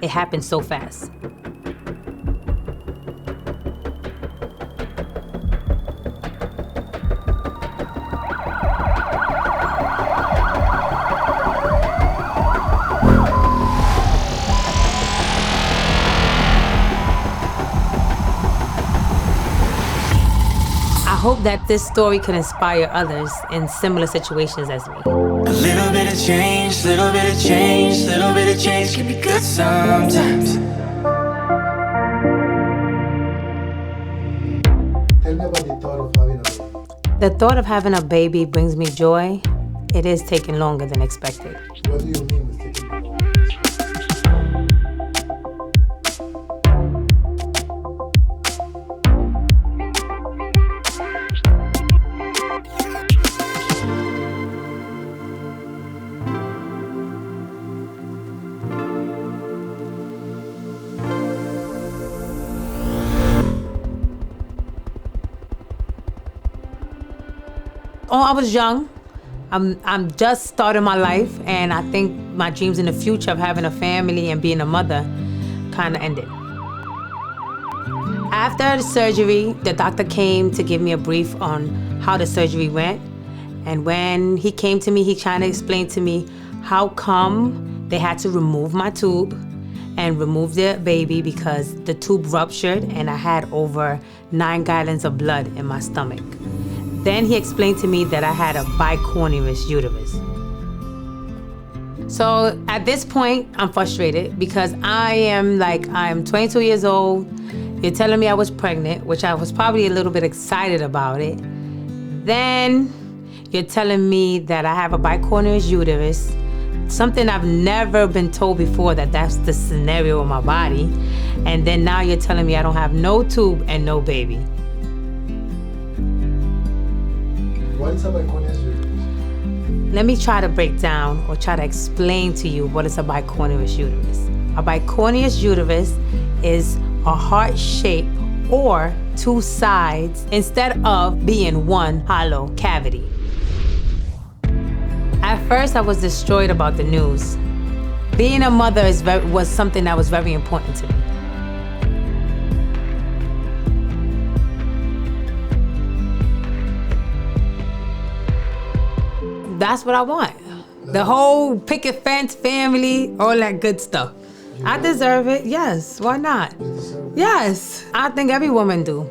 it happened so fast. I hope that this story could inspire others in similar situations as me. A little bit of change, little bit of change, little bit of change can be good sometimes. Tell me about the thought of having a baby. The thought of having a baby brings me joy. It is taking longer than expected. What do you mean with taking long? Oh, I was young. I'm just starting my life, and I think my dreams in the future of having a family and being a mother kind of ended. After the surgery, the doctor came to give me a brief on how the surgery went. And when he came to me, he kind of explained to me how come they had to remove my tube and remove the baby because the tube ruptured and I had over 9 gallons of blood in my stomach. Then he explained to me that I had a bicornuous uterus. So at this point, I'm frustrated because I'm 22 years old. You're telling me I was pregnant, which I was probably a little bit excited about it. Then you're telling me that I have a bicornuous uterus, something I've never been told before that's the scenario in my body. And then now you're telling me I don't have no tube and no baby. What is a bicornuous uterus? Let me try to break down or try to explain to you what is a bicornuous uterus. A bicornuous uterus is a heart shape or 2 sides instead of being one hollow cavity. At first, I was destroyed about the news. Being a mother was something that was very important to me. That's what I want. The whole picket fence family, all that good stuff. I deserve it, yes, why not? You deserve it. Yes, I think every woman do.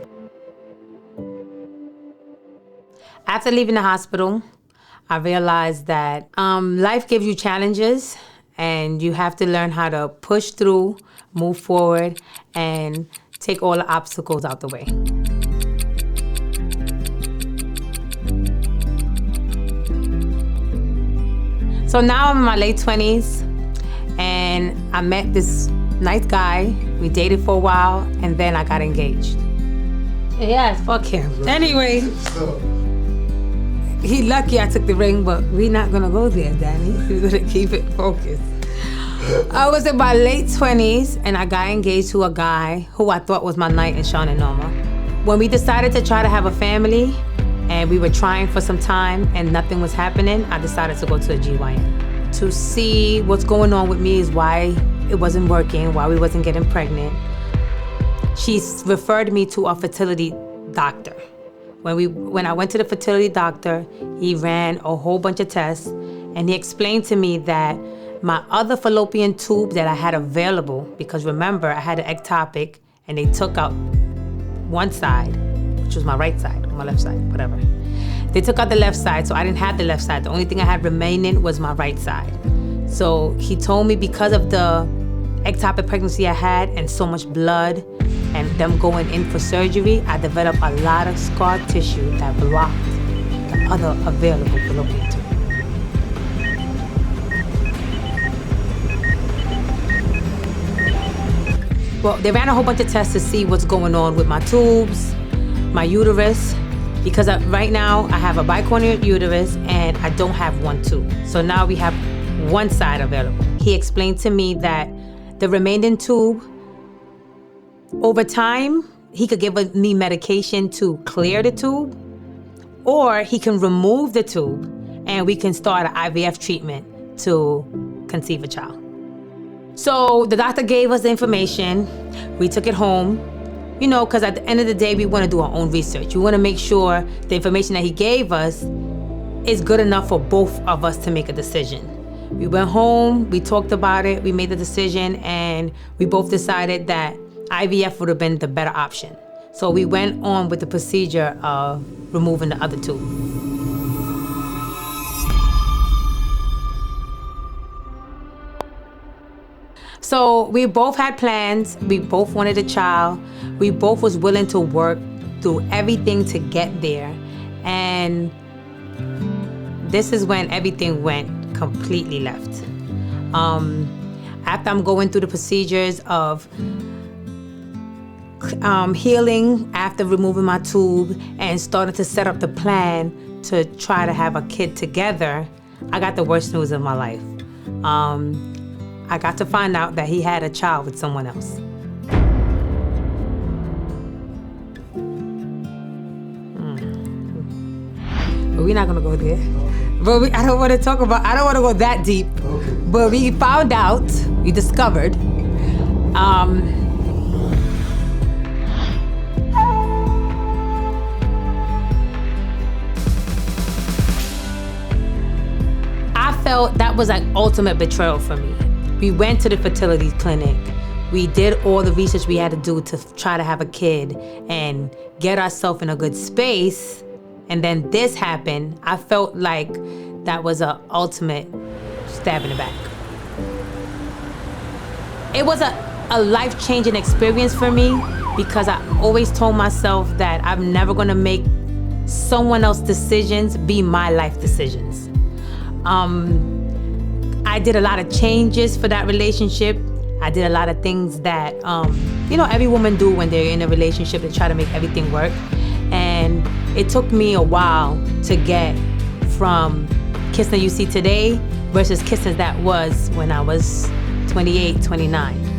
After leaving the hospital, I realized that life gives you challenges and you have to learn how to push through, move forward, and take all the obstacles out the way. So now I'm in my late 20s and I met this nice guy. We dated for a while and then I got engaged. Yes, fuck him. Anyway, So, he lucky I took the ring, but we're not gonna go there, Danny. We're gonna keep it focused. I was in my late 20s and I got engaged to a guy who I thought was my knight in shining armor. When we decided to try to have a family, and we were trying for some time and nothing was happening, I decided to go to a GYN to see what's going on with me, is why it wasn't working, why we wasn't getting pregnant. She referred me to a fertility doctor. When I went to the fertility doctor, he ran a whole bunch of tests and he explained to me that my other fallopian tube that I had available, because remember I had an ectopic and they took out one side, which was my right side, or my left side, whatever. They took out the left side, so I didn't have the left side. The only thing I had remaining was my right side. So he told me because of the ectopic pregnancy I had and so much blood and them going in for surgery, I developed a lot of scar tissue that blocked the other available fallopian tube. Well, they ran a whole bunch of tests to see what's going on with my tubes, my uterus, because right now I have a bicornuate uterus and I don't have one tube. So now we have one side available. He explained to me that the remaining tube, over time, he could give me medication to clear the tube, or he can remove the tube and we can start an IVF treatment to conceive a child. So the doctor gave us the information. We took it home, you know, because at the end of the day, we want to do our own research. We want to make sure the information that he gave us is good enough for both of us to make a decision. We went home, we talked about it, we made the decision, and we both decided that IVF would have been the better option. So we went on with the procedure of removing the other tube. So we both had plans, we both wanted a child, we both was willing to work through everything to get there. And this is when everything went completely left. After I'm going through the procedures of healing after removing my tube and starting to set up the plan to try to have a kid together, I got the worst news of my life. I got to find out that he had a child with someone else. But we're not gonna go there. But I don't want to talk about, I don't want to go that deep. Okay. But we found out, we discovered, I felt that was like ultimate betrayal for me. We went to the fertility clinic. We did all the research we had to do to try to have a kid and get ourselves in a good space. And then this happened. I felt like that was an ultimate stab in the back. It was a life-changing experience for me because I always told myself that I'm never gonna make someone else's decisions be my life decisions. I did a lot of changes for that relationship. I did a lot of things that, you know, every woman do when they're in a relationship to try to make everything work. And it took me a while to get from Kisna you see today versus Kisna that was when I was 28, 29.